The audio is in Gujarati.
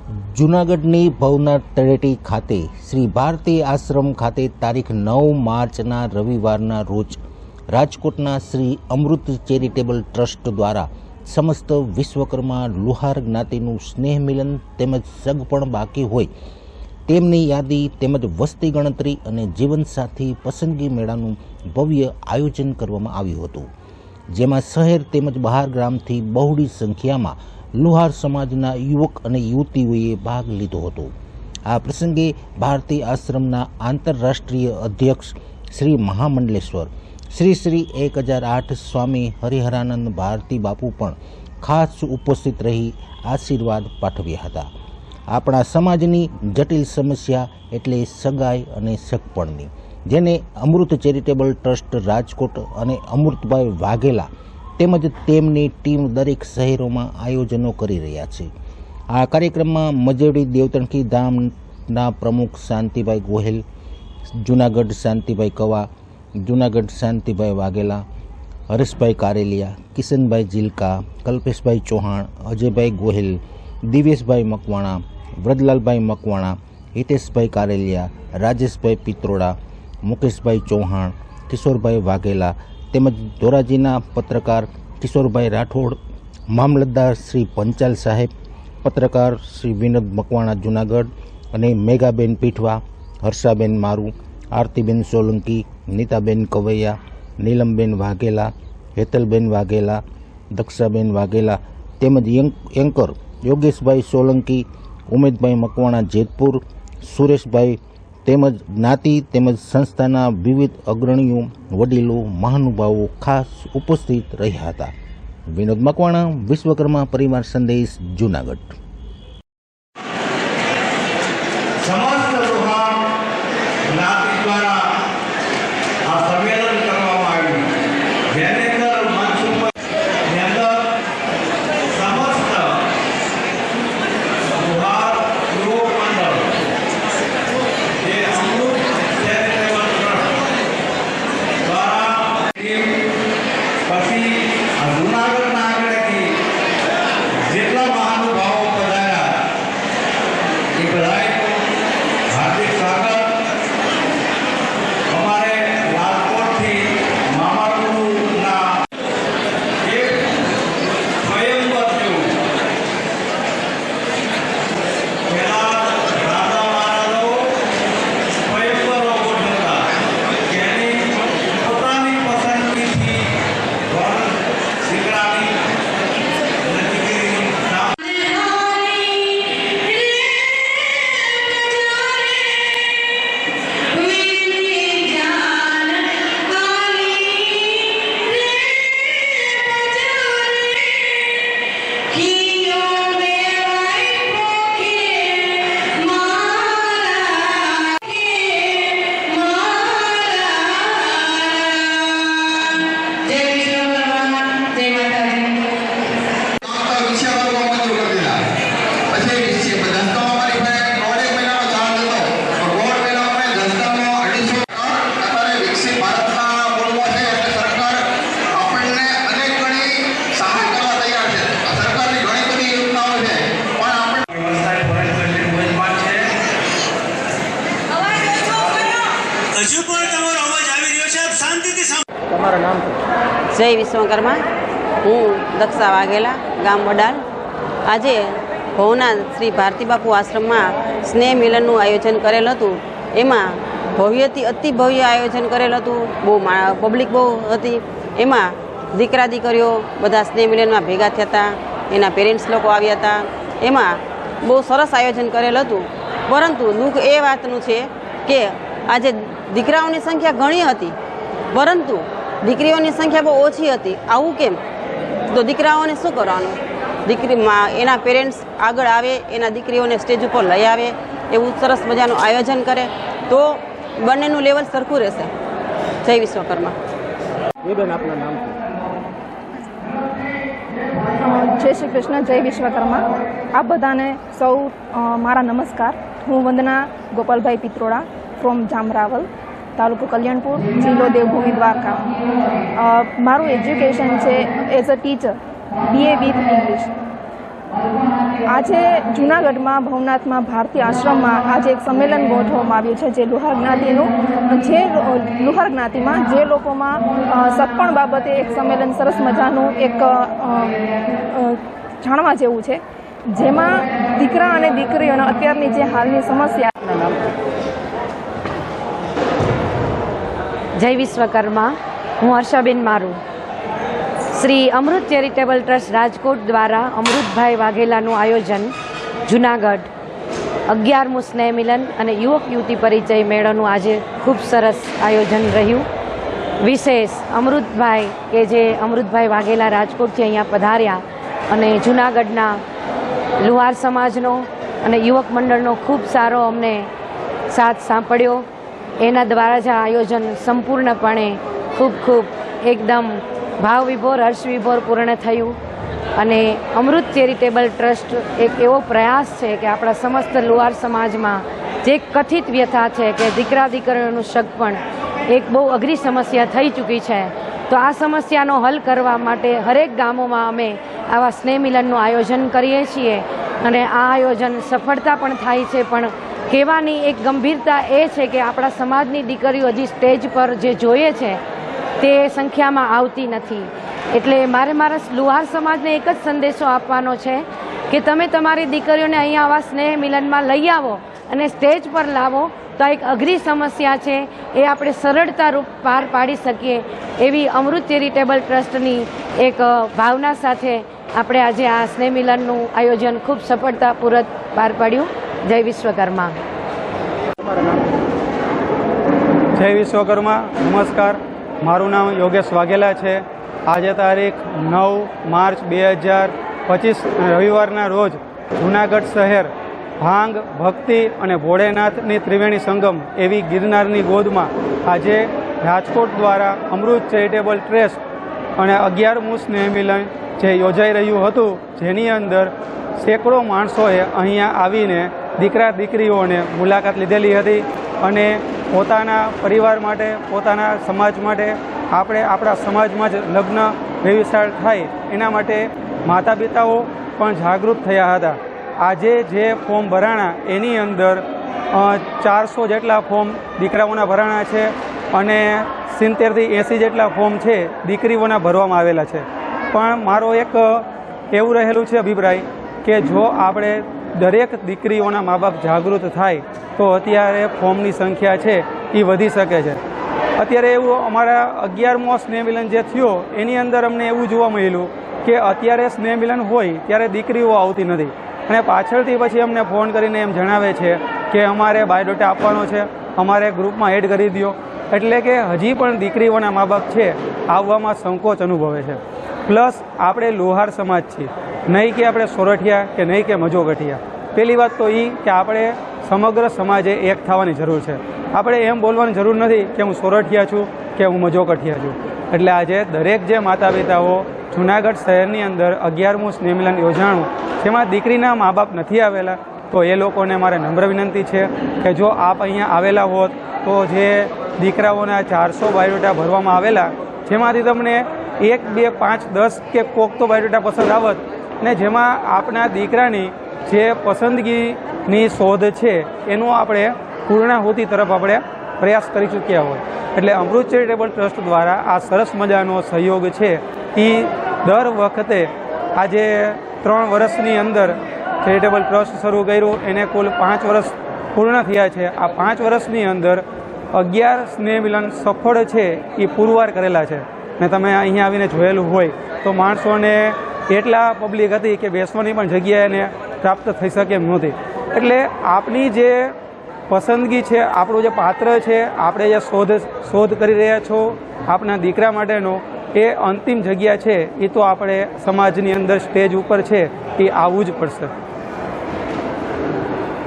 જૂનાગઢની ભવનાથ તળેટી ખાતે શ્રી ભારતી આશ્રમ ખાતે તારીખ 9 માર્ચના રવિવારના રોજ રાજકોટના શ્રી અમૃત ચેરિટેબલ ટ્રસ્ટ દ્વારા સમસ્ત વિશ્વકર્મા લુહાર જ્ઞાતિનું સ્નેહ મિલન તેમજ સગપણ બાકી હોય તેમની યાદી તેમજ વસ્તી ગણતરી અને જીવનસાથી પસંદગી મેળાનું ભવ્ય આયોજન કરવામાં આવ્યું હતું, જેમાં શહેર તેમજ બહાર ગામથી બહોળી સંખ્યામાં લુહાર સમાજના યુવક અને યુવતીઓએ ભાગ લીધો હતો। આ પ્રસંગે ભારતી આશ્રમના આંતરરાષ્ટ્રીય અધ્યક્ષ શ્રી મહામંડલેશ્વર શ્રી 1008 સ્વામી હરિહરાનંદ ભારતી બાપુ પણ ખાસ ઉપસ્થિત રહી આશીર્વાદ પાઠવ્યા હતા। આપણા સમાજની જટિલ સમસ્યા એટલે સગાઈ અને સગપણની, જેને અમૃત ચેરિટેબલ ટ્રસ્ટ રાજકોટ અને અમૃતભાઈ વાઘેલા તેમજ તેમની ટીમ દરેક શહેરોમાં આયોજનો કરી રહ્યા છે। આ કાર્યક્રમમાં મજેડી દેવતણકી ધામના પ્રમુખ શાંતિભાઈ ગોહેલ, જૂનાગઢ શાંતિભાઈ કવા, જૂનાગઢ શાંતિભાઈ વાઘેલા, હરેશભાઈ કારેલિયા, કિશનભાઈ જીલકા, કલ્પેશભાઈ ચૌહાણ, અજયભાઈ ગોહેલ, દિવેશભાઈ મકવાણા, વ્રજલાલભાઈ મકવાણા, હિતેશભાઈ કારેલિયા, રાજેશભાઈ પિત્રોડા, મુકેશભાઈ ચૌહાણ, કિશોરભાઈ વાઘેલા તેમજ ધોરાજીના પત્રકાર કિશોરભાઈ રાઠોડ, મામલતદાર શ્રી પંચાલ સાહેબ, પત્રકાર શ્રી વિનોદ મકવાણા જૂનાગઢ અને મેઘાબેન પીઠવા, હર્ષાબેન મારુ, આરતીબેન સોલંકી, નીતાબેન કવૈયા, નીલમબેન વાઘેલા, હેતલબેન વાઘેલા, દક્ષાબેન વાઘેલા તેમજ એન્કર યોગેશભાઈ સોલંકી, ઉમેદભાઈ મકવાણા જેતપુર, સુરેશભાઈ તેમજ જ્ઞાતિ તેમજ સંસ્થાના વિવિધ અગ્રણીઓ, વડીલો, મહાનુભાવો ખાસ ઉપસ્થિત રહ્યા હતા। વિનોદ મકવાણા, વિશ્વકર્મા પરિવાર સંદેશ, જૂનાગઢ। સમસ્ત લુહાર જ્ઞાતિ દ્વારા આ સંમેલન કરવામાં આવ્યું, જેની અંદર મંચ ઉપરની અંદર સમસ્ત લુહાર યુવક મંડળ જે અમૃત ચેરિટેબલ ટ્રસ્ટ દ્વારા ટીમ, પછી આ જૂનાગઢના આગળથી જેટલા મહાનુભાવો પધાર્યા એ બધાયનું હાર્દિક સ્વાગત। અમારે રાજકોટથી મામાપુરના એક સ્વયંવર જેવું પહેલા રાજા મહારાજો સ્વયંવરો ગોઠવતા, જેની પોતાની પસંદગીથી વર દીકરાની અને દીકરીની નામ જય વિશ્વકર્મા। હું દક્ષા વાઘેલા, ગામ વડાલ। આજે ભવનાથ શ્રી ભારતી બાપુ આશ્રમમાં સ્નેહ મિલનનું આયોજન કરેલ હતું। એમાં ભવ્યથી અતિ ભવ્ય આયોજન કરેલ હતું, બહુ પબ્લિક બહુ હતી। એમાં દીકરા દીકરીઓ બધા સ્નેહ મિલનમાં ભેગા થયા હતા, એના પેરેન્ટ્સ લોકો આવ્યા હતા। એમાં બહુ સરસ આયોજન કરેલ હતું, પરંતુ દુઃખ એ વાતનું છે કે આજે દીકરાઓની સંખ્યા ઘણી હતી, પરંતુ દીકરીઓની સંખ્યા બહુ ઓછી હતી। આવું કેમ? તો દીકરાઓને શું કરવાનું? દીકરીમાં એના પેરેન્ટ્સ આગળ આવે, એના દીકરીઓને સ્ટેજ ઉપર લઈ આવે, એવું સરસ મજાનું આયોજન કરે તો બંનેનું લેવલ સરખું રહેશે। જય વિશ્વકર્મા। જય શ્રી કૃષ્ણ, જય વિશ્વકર્મા। આપ બધાને સૌ મારા નમસ્કાર। હું વંદના ગોપાલભાઈ પિત્રોડા ફ્રોમ જામરાવલ, તાલુકો કલ્યાણપુર, જિલ્લો દેવભૂમિ દ્વારકા। મારું એજ્યુકેશન છે as a teacher, BA with English. આજે જૂનાગઢમાં ભવનાથમાં ભારતીય આશ્રમમાં આજે એક સંમેલન ગોઠવવામાં આવ્યું છે, જે લુહાર જ્ઞાતિનું, જે લુહાર જ્ઞાતિમાં જે લોકોમાં સગપણ બાબતે એક સંમેલન સરસ મજાનું એક જાણવા જેવું છે, જેમાં દીકરા અને દીકરીઓના અત્યારની જે હાલની સમસ્યા. જય વિશ્વકર્મા. હું હર્ષાબેન મારું. શ્રી અમૃત ચેરિટેબલ ટ્રસ્ટ રાજકોટ દ્વારા અમૃતભાઈ વાઘેલાનું આયોજન જૂનાગઢ 11મું સ્નેહ મિલન અને યુવક યુવતી પરિચય મેળાનું આજે ખૂબ સરસ આયોજન રહ્યું. વિશેષ અમૃતભાઈ કે જે અમૃતભાઈ વાઘેલા રાજકોટથી અહીંયા પધાર્યા અને જૂનાગઢના લુહાર સમાજનો અને યુવક મંડળનો ખૂબ સારો અમને સાથ સાંપડ્યો. એના દ્વારા જ આ આયોજન સંપૂર્ણપણે ખૂબ એકદમ ભાવ વિભોર, હર્ષ વિભોર પૂર્ણ થયું. અને અમૃત ચેરિટેબલ ટ્રસ્ટ એક એવો પ્રયાસ છે કે આપણા સમસ્ત લુહાર સમાજમાં જે કથિત વ્યથા છે કે દીકરા દીકરીઓનું સગપણ એક બહુ અઘરી સમસ્યા થઈ ચૂકી છે, તો આ સમસ્યાનો હલ કરવા માટે હરેક ગામોમાં અમે આવા સ્નેહ મિલનનું આયોજન કરીએ છીએ. અને આ આયોજન સફળતા પણ થાય છે, પણ કહેવાની એક ગંભીરતા એ છે કે આપણા સમાજની દીકરીઓ હજી સ્ટેજ પર જે જોઈએ છે તે સંખ્યામાં આવતી નથી. એટલે મારા લુહાર સમાજને એક જ સંદેશો આપવાનો છે કે તમે તમારી દીકરીઓને અહીંયા આવા સ્નેહ મિલનમાં લઈ આવો અને સ્ટેજ પર લાવો, તો આ એક અઘરી સમસ્યા છે એ આપણે સરળતારૂપ પાર પાડી શકીએ એવી અમૃત ચેરિટેબલ ટ્રસ્ટની એક ભાવના સાથે આપણે આજે આ સ્નેહ મિલનનું આયોજન ખૂબ સફળતાપૂર્વક પાર પાડ્યું. જય વિશ્વકર્મા. જય વિશ્વકર્મા. નમસ્કાર. મારું નામ યોગેશ વાઘેલા છે. આજે તારીખ 9 માર્ચ 2025 રવિવારના રોજ જૂનાગઢ શહેર ભાંગ, ભક્તિ અને ભોળેનાથની ત્રિવેણી સંગમ એવી ગિરનારની ગોદમાં આજે રાજકોટ દ્વારા અમૃત ચેરિટેબલ ટ્રસ્ટ અને 11મું સ્નેહ મિલન જે યોજાઈ રહ્યું હતું, જેની અંદર સેંકડો માણસોએ અહીંયા આવીને દીકરા દીકરીઓને મુલાકાત લીધેલી હતી અને પોતાના પરિવાર માટે, પોતાના સમાજ માટે, આપણે આપણા સમાજમાં જ લગ્ન વ્યવસાય થાય એના માટે માતા પિતાઓ પણ જાગૃત થયા હતા. આજે જે ફોર્મ ભરાણા એની અંદર 400 જેટલા ફોર્મ દીકરાઓના ભરાણા છે અને 70 થી 80 જેટલા ફોર્મ છે દીકરીઓના ભરવામાં આવેલા છે. પણ મારો એક એવું રહેલું છે અભિપ્રાય કે જો આપણે દરેક દીકરીઓના મા બાપ જાગૃત થાય તો અત્યારે ફોર્મની સંખ્યા છે એ વધી શકે છે. અત્યારે એવું અમારા 11મો સ્નેહ મિલન જે થયો એની અંદર અમને એવું જોવા મળેલું કે અત્યારે સ્નેહ મિલન હોય ત્યારે દીકરીઓ આવતી નથી અને પાછળથી પછી અમને ફોન કરીને એમ જણાવે છે કે અમારે બાયોડેટા આપવાનો છે, અમારે ગ્રુપમાં એડ કરી દો. એટલે કે હજી પણ દીકરીઓના મા બાપ છે આવવામાં સંકોચ અનુભવે છે. પ્લસ આપણે લુહાર સમાજ છીએ, નહીં કે આપણે સોરઠિયા કે નહીં કે મજોગઠિયા. પહેલી વાત તો એ કે આપણે સમગ્ર સમાજે એક થવાની જરૂર છે. આપણે એમ બોલવાની જરૂર નથી કે હું સોરઠિયા છું કે હું મજોગઠિયા છું. એટલે આજે દરેક જે માતા પિતાઓ જૂનાગઢ શહેરની અંદર 11મું સ્નેહ મિલન યોજાણું, જેમાં દીકરીના મા બાપ નથી આવેલા, તો એ લોકોને મારે નમ્ર વિનંતી છે કે જો આપ અહીંયા આવેલા હોત તો જે દીકરાઓના 400 બાયોડેટા ભરવામાં આવેલા, જેમાંથી તમને 1, 2, 5, 10 કે કોક તો બાયોડેટા પસંદ આવત ને જેમાં આપના દીકરાની જે પસંદગીની શોધ છે એનું આપણે પૂર્ણાહુતિ તરફ આપણે પ્રયાસ કરી ચૂક્યા હોય. એટલે અમૃત ચેરિટેબલ ટ્રસ્ટ દ્વારા આ સરસ મજાનો સહયોગ છે એ દર વખતે આજે 3 વર્ષની અંદર ચેરિટેબલ ટ્રસ્ટ શરૂ કર્યું, એને કુલ 5 વર્ષ પૂર્ણ થયા છે. આ 5 વર્ષની અંદર 11 સ્નેહ મિલન સફળ છે એ પુરવાર કરેલા છે. ને તમે અહીંયા આવીને જોયેલું હોય તો માણસોને એટલા પબ્લિક હતી કે બેસવાની પણ જગ્યા એને પ્રાપ્ત થઈ શકે એમ નહોતી. એટલે આપની જે પસંદગી છે, આપણું જે પાત્ર છે, આપણે જે શોધ કરી રહ્યા છો આપના દીકરા માટેનો, એ અંતિમ જગ્યા છે એ તો આપણે સમાજની અંદર સ્ટેજ ઉપર છે એ આવવું જ પડશે.